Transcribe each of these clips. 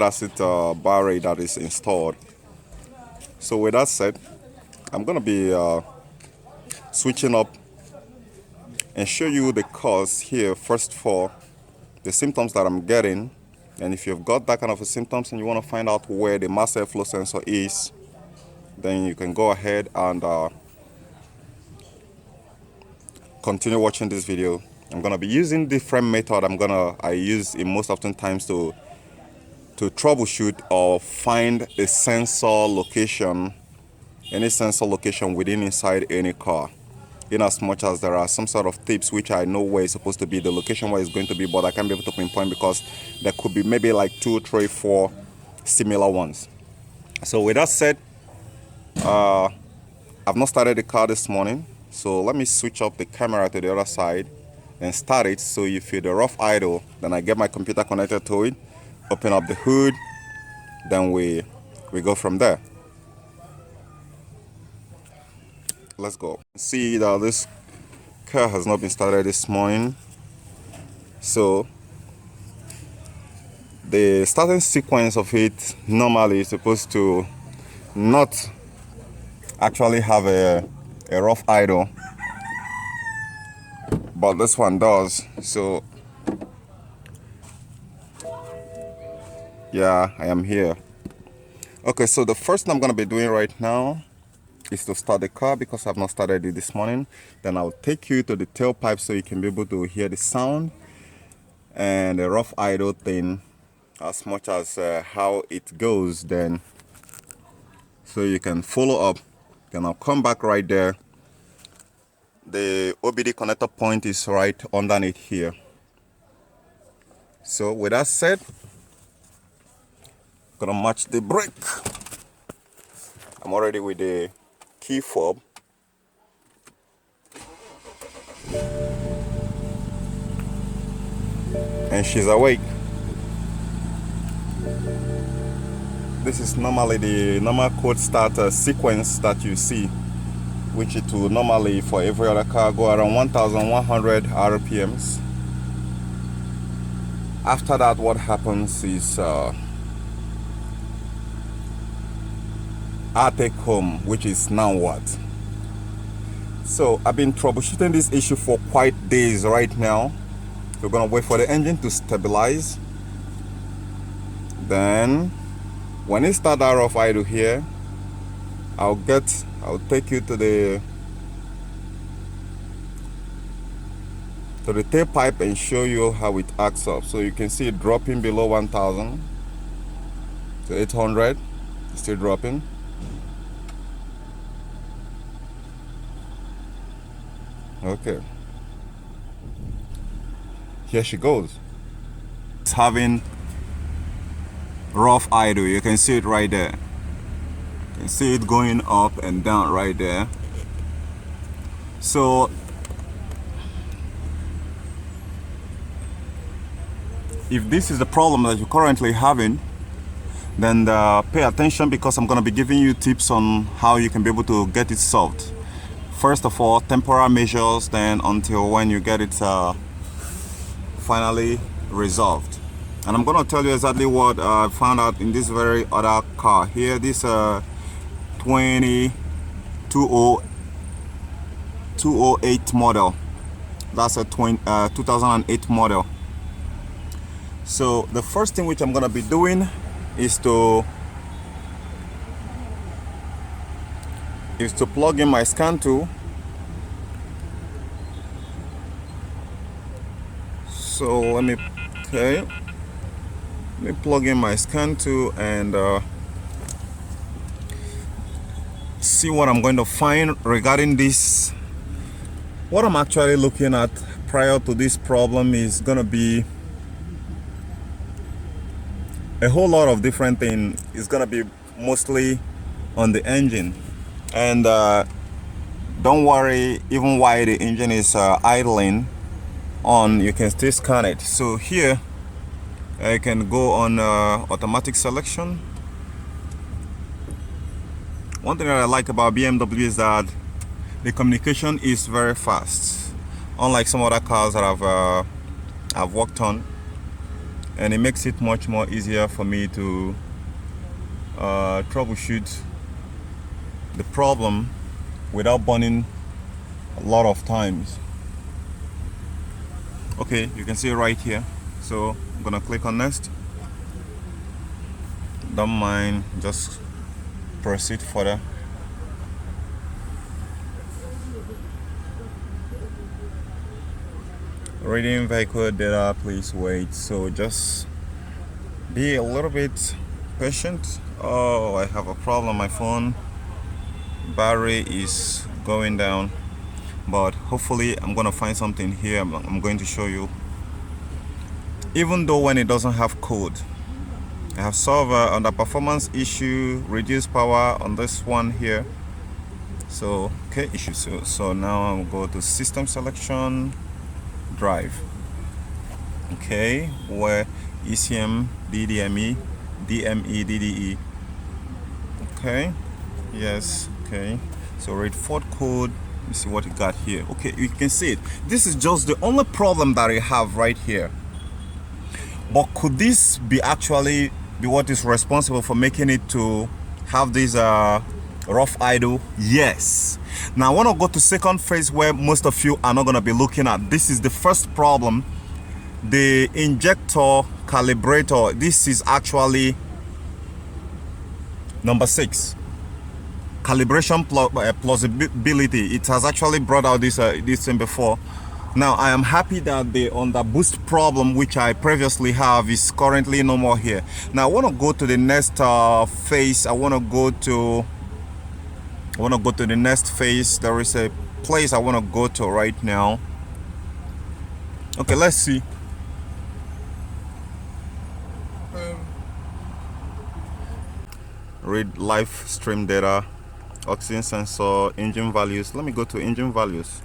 acid battery that is installed. So with that said, I'm gonna be switching up and show you the cause here. First of all, the symptoms that I'm getting, and if you've got that kind of a symptoms and you want to find out where the mass airflow sensor is, then you can go ahead and continue watching this video. I'm gonna be using different method I use in most often times to troubleshoot or find a sensor location, any sensor location inside any car, in as much as there are some sort of tips which I know where it's supposed to be, the location where it's going to be, but I can't be able to pinpoint because there could be maybe like 2, 3, 4 similar ones. So with that said, I've not started the car this morning, so let me switch up the camera to the other side and start it. So you feel the rough idle, then I get my computer connected to it, open up the hood, then we go from there. Let's go. See that this car has not been started this morning, so the starting sequence of it normally is supposed to not actually have a rough idle, but this one does. So yeah, I am here. Okay, so the first thing I'm going to be doing right now is to start the car because I've not started it this morning. Then I'll take you to the tailpipe so you can be able to hear the sound and the rough idle thing as much as how it goes, then so you can follow up. Then I'll come back right there. The OBD connector point is right underneath here. So with that said, gonna match the brake. I'm already with the key fob. And she's awake. This is normally the normal code starter sequence that you see, which it will normally for every other car go around 1100 RPMs. After that, what happens is I take home, which is now what? So I've been troubleshooting this issue for quite days right now. We're gonna wait for the engine to stabilize. Then when it starts out of idle here, I'll take you to the tailpipe and show you how it acts up. So you can see it dropping below 1000 to 800. It's still dropping. Okay, here she goes. It's having rough idle. You can see it right there. You can see it going up and down right there. So if this is the problem that you're currently having, then pay attention because I'm going to be giving you tips on how you can be able to get it solved. First of all, temporal measures, then until when you get it finally resolved. And I'm going to tell you exactly what I found out in this very other car here. This 208 model. That's a 2008 model. So the first thing which I'm going to be doing is to plug in my scan tool. So let me plug in my scan tool and see what I'm going to find regarding this. What I'm actually looking at prior to this problem is going to be a whole lot of different things. It's going to be mostly on the engine. And don't worry, even while the engine is idling on, you can still scan it. So here I can go on automatic selection. One thing that I like about BMW is that the communication is very fast, unlike some other cars that I've worked on. and it makes it much more easier for me to troubleshoot the problem without burning a lot of times. Okay, you can see it right here. So I'm gonna click on next. Don't mind, just proceed further. Reading vehicle data, please wait. So just be a little bit patient. Oh, I have a problem. My phone battery is going down, but hopefully I'm gonna find something here. I'm going to show you. Even though when it doesn't have code, I have solved on the performance issue, reduce power on this one here. So okay, issue. So now I'll go to system selection, drive. Okay, where ECM, DDME, DME, DDE. Okay, yes, okay. So read fault code. Let me see what you got here. Okay, you can see it. This is just the only problem that I have right here. But could this be actually be what is responsible for making it to have this rough idle? Yes. Now I want to go to second phase where most of you are not going to be looking at. This is the first problem. The injector calibrator. This is actually number 6. Calibration plausibility. It has actually brought out this thing before. Now I am happy that the underboost problem, which I previously have, is currently no more here. Now I want to go to the next phase. I want to go to the next phase. There is a place I want to go to right now. Okay, let's see. Read live stream data, oxygen sensor, engine values. Let me go to engine values.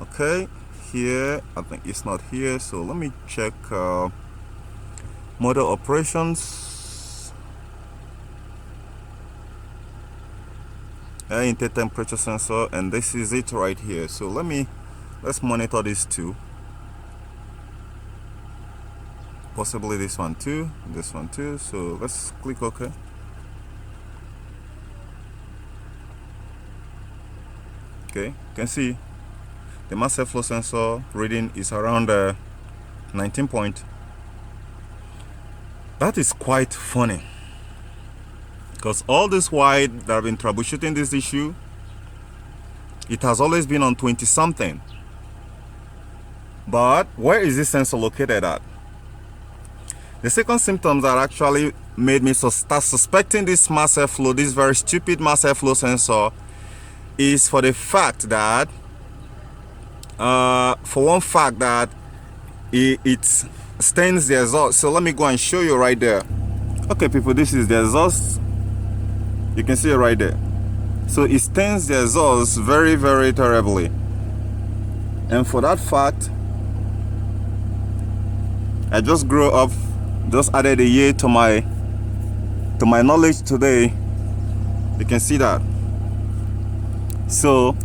Okay, here I think it's not here, so let me check motor operations, air intake temperature sensor, and this is it right here. So let's monitor these two, possibly this one too. So let's click OK. Okay, you can see the mass airflow sensor reading is around 19 point. That is quite funny, because all this while that I've been troubleshooting this issue, it has always been on 20 something. But where is this sensor located at? The second symptoms that actually made me start suspecting this mass airflow, this very stupid mass airflow sensor, is for the fact that it stains the exhaust. So let me go and show you right there. Okay people, this is the exhaust. You can see it right there. So it stains the exhaust very, very terribly, and for that fact I just grew up, just added a year to my knowledge today. You can see that. So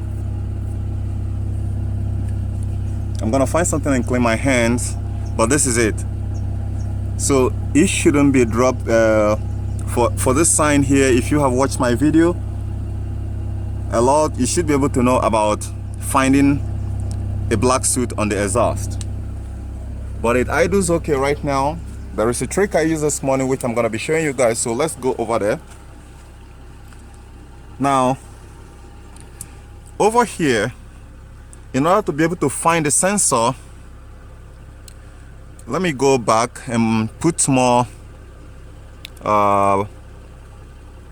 I'm gonna find something and clean my hands, but this is it. So it shouldn't be dropped for this sign here. If you have watched my video a lot, you should be able to know about finding a black soot on the exhaust. But it idles okay right now. There is a trick I used this morning which I'm gonna be showing you guys, so let's go over there. Now over here, in order to be able to find the sensor, let me go back and put more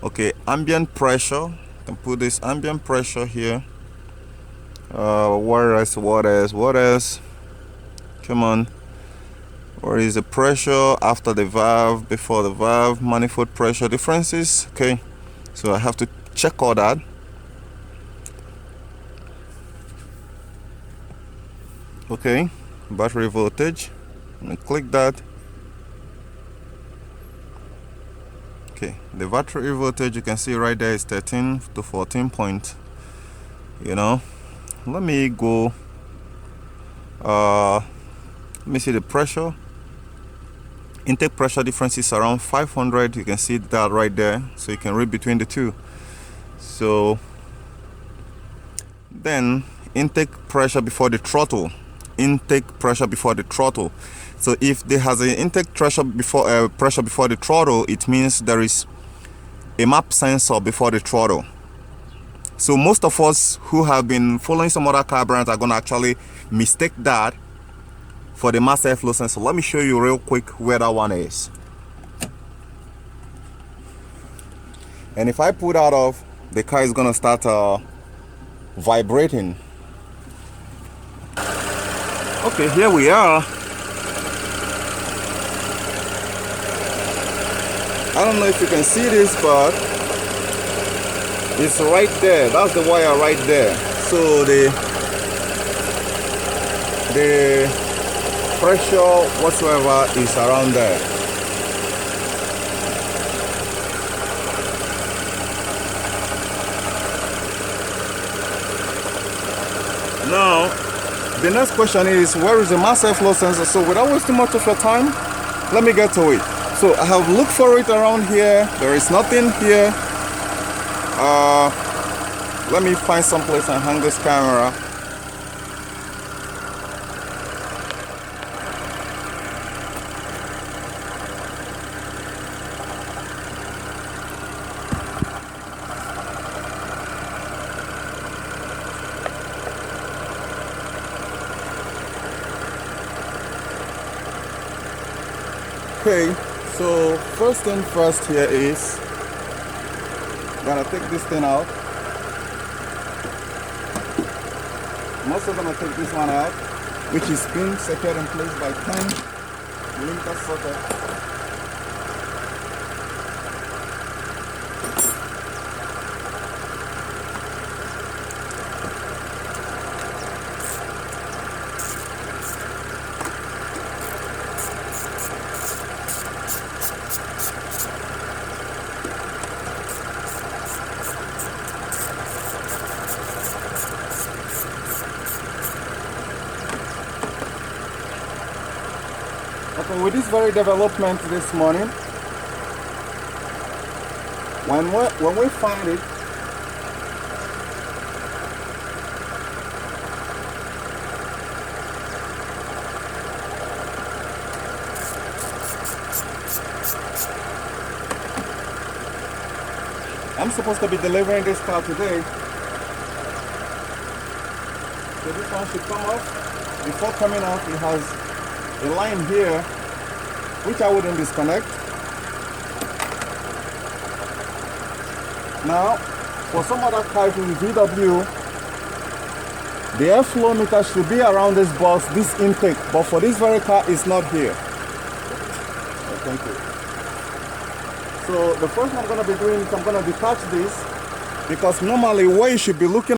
okay, ambient pressure. I can put this ambient pressure here. What else? Come on. Where is the pressure after the valve, before the valve, manifold pressure differences? Okay, so I have to check all that. Okay, battery voltage. I'm gonna click that. Okay, the battery voltage you can see right there is 13 to 14 point. Let me go. Let me see the pressure. Intake pressure difference is around 500. You can see that right there, so you can read between the two. So then intake pressure before the throttle. So if there has an intake pressure before the throttle, it means there is a map sensor before the throttle. So most of us who have been following some other car brands are going to actually mistake that for the mass airflow sensor. Let me show you real quick where that one is. And if I pull that off, the car is going to start vibrating. Okay, here we are. I don't know if you can see this, but it's right there. That's the wire right there. So the pressure whatsoever is around there. Now the next question is, where is the mass airflow sensor? So without wasting much of your time, let me get to it. So I have looked for it around here. There is nothing here. Let me find some place and hang this camera. Okay, so first thing first here is gonna take this thing out. I'm also gonna take this one out, which is being secured in place by 10mm socket. Okay, with this very development this morning, when we find it, I'm supposed to be delivering this car today. So this one should come off. Before coming off, it has a line here which I wouldn't disconnect. Now for some other cars in VW, the airflow meter should be around this box, this intake, but for this very car it's not here. Thank you. So the first thing I'm going to be doing is I'm going to detach this, because normally what you should be looking